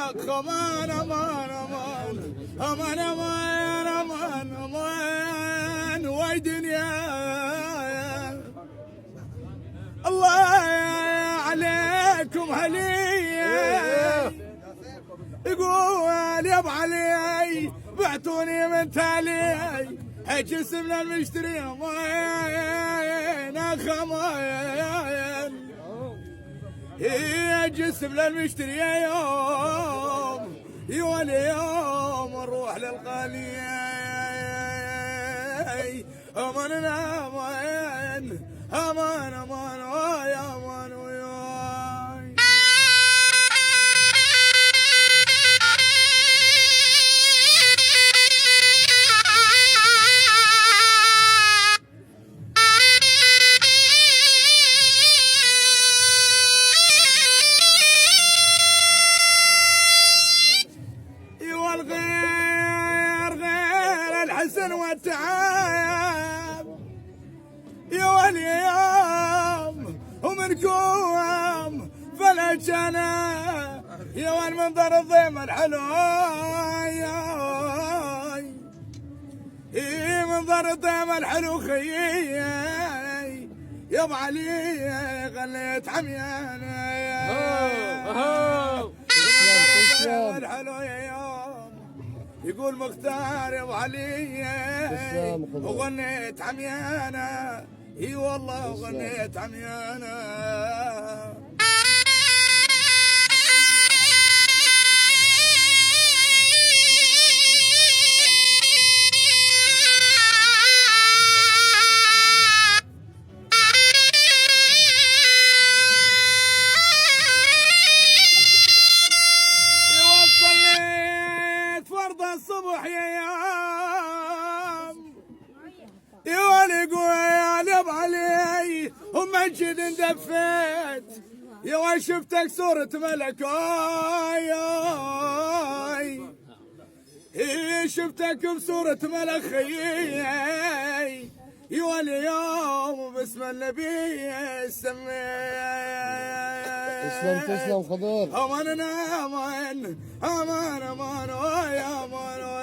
امان امان امان امان امان امان امان وي دنيا الله عليكم هلي يقول يا ابو علي بعتوني من تالي جسم للمشتري ماين اخماين يا جسم للمشتري يا يوم واليوم نروح للغالي امان امان امان امان ويا امان وياي غير الحسن والتعب يا واليوم ومنكم فلا جنا يا والمنظر الضيم الحلو يا منظر الضيم الحلو خيي يا ابو علي غليت عميانه الحلو يا يوم يقول مختار يا ابو علي وغنيت عميانه اي والله وغنيت عميانه الصبح يا يوم يا ولي قوي يا ابو علي ومجد اندفيت يا وي شفتك صورة ملك شفتك بصورة ملك خيي يا ولي يوم باسم النبي تسلم خضر امان امان امان امان يا امان